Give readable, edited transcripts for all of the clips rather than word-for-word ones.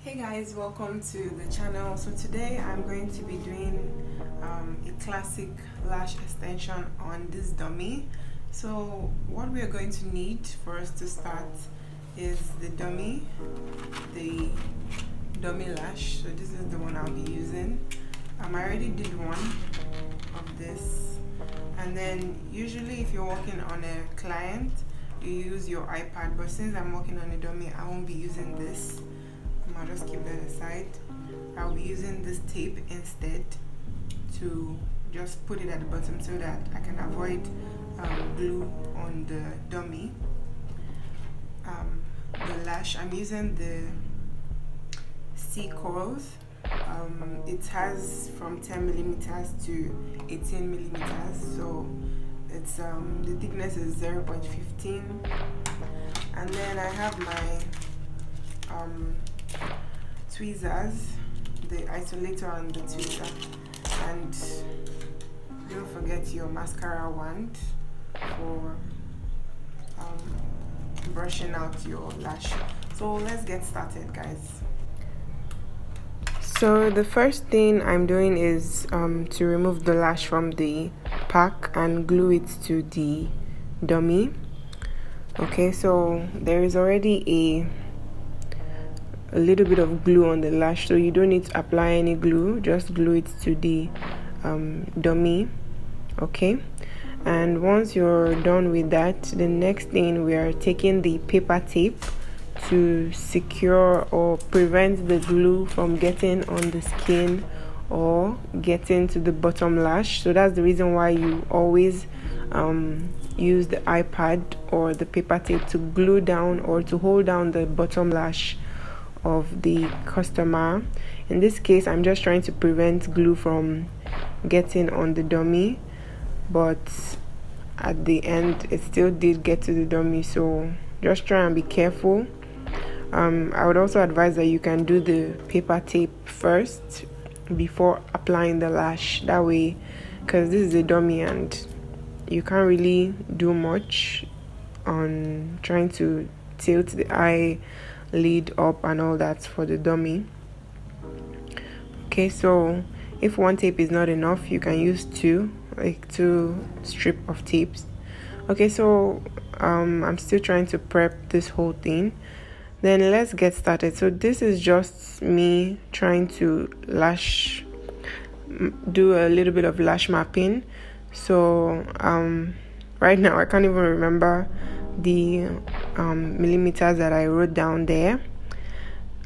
Hey guys, welcome to the channel. So today I'm going to be doing a classic lash extension on this dummy. So what we are going to need for us to start is the dummy lash. So this is the one I'll be using. I already did one of this, and then usually if you're working on a client you use your iPad, but since I'm working on a dummy I won't be using this. I'll just keep that aside. I'll be using this tape instead to just put it at the bottom so that I can avoid glue on the dummy. The lash, I'm using the C corals. It has from 10 millimeters to 18 millimeters, so it's the thickness is 0.15, and then I have my tweezers, the isolator and the tweezer, and don't forget your mascara wand for brushing out your lash. So let's get started, guys. So the first thing I'm doing is to remove the lash from the pack and glue it to the dummy. Okay, so there is already a little bit of glue on the lash, so you don't need to apply any glue, just glue it to the dummy. Okay, and once you're done with that, the next thing, we are taking the paper tape to secure or prevent the glue from getting on the skin or getting to the bottom lash. So that's the reason why you always use the iPad or the paper tape to glue down or to hold down the bottom lash of the customer. In this case, I'm just trying to prevent glue from getting on the dummy, but at the end it still did get to the dummy, so just try and be careful. I would also advise that you can do the paper tape first before applying the lash, that way, because this is a dummy and you can't really do much on trying to tilt the eye lid up and all that for the dummy. Okay, so if one tape is not enough, you can use two strip of tapes. Okay, so I'm still trying to prep this whole thing. Then let's get started. So this is just me trying to do a little bit of lash mapping. So right now I can't even remember the millimeters that I wrote down there,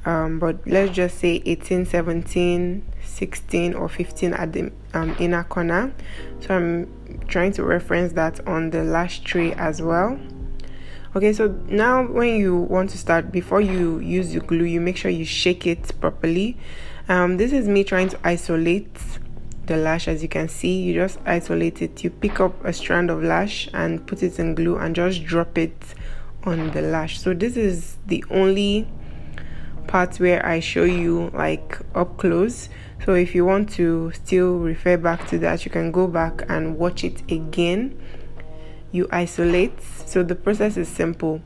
but let's just say 18, 17, 16 or 15 at the inner corner. So I'm trying to reference that on the lash tray as well. Okay, so now when you want to start, before you use the glue, you make sure you shake it properly. This is me trying to isolate the lash. As you can see, you just isolate it. You pick up a strand of lash and put it in glue and just drop it on the lash. So this is the only part where I show you like up close. So if you want to still refer back to that, you can go back and watch it again. You isolate. So the process is simple.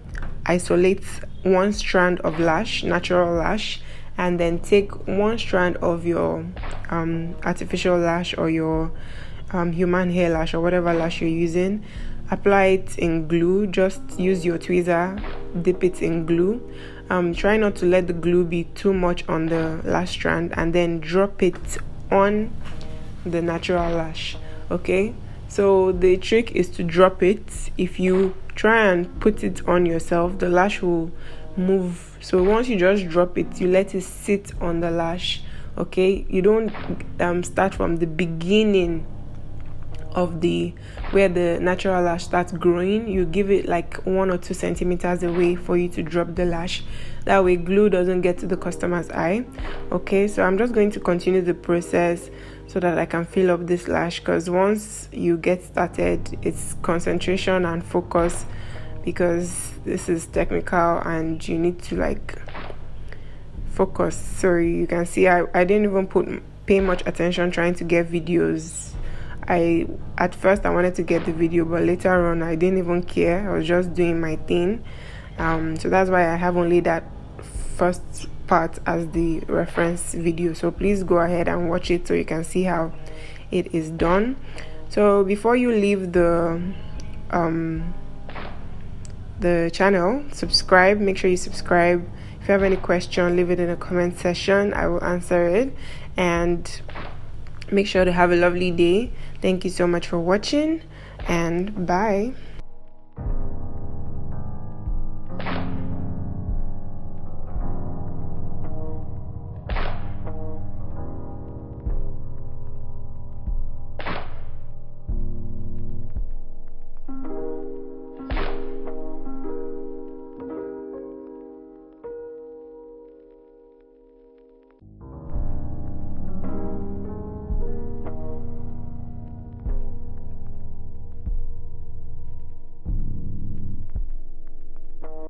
Isolate one strand of lash, natural lash, and then take one strand of your artificial lash or your human hair lash or whatever lash you're using. Apply it in glue. Just use your tweezer, dip it in glue. Try not to let the glue be too much on the lash strand, and then drop it on the natural lash. Okay, so the trick is to drop it. If you try and put it on yourself, the lash will move. So once you just drop it, you let it sit on the lash. Okay, you don't start from the beginning of where the natural lash starts growing. You give it like 1 or 2 centimeters away for you to drop the lash. That way glue doesn't get to the customer's eye. Okay, so I'm just going to continue the process so that I can fill up this lash, because once you get started, it's concentration and focus, because this is technical and you need to like focus. So you can see I didn't even pay much attention trying to get videos. At first I wanted to get the video, but later on I didn't even care. I was just doing my thing. So that's why I have only that first part as the reference video, so please go ahead and watch it so you can see how it is done. So before you leave the channel, subscribe. Make sure you subscribe. If you have any question, leave it in the comment section. I will answer it. And make sure to have a lovely day. Thank you so much for watching, and bye.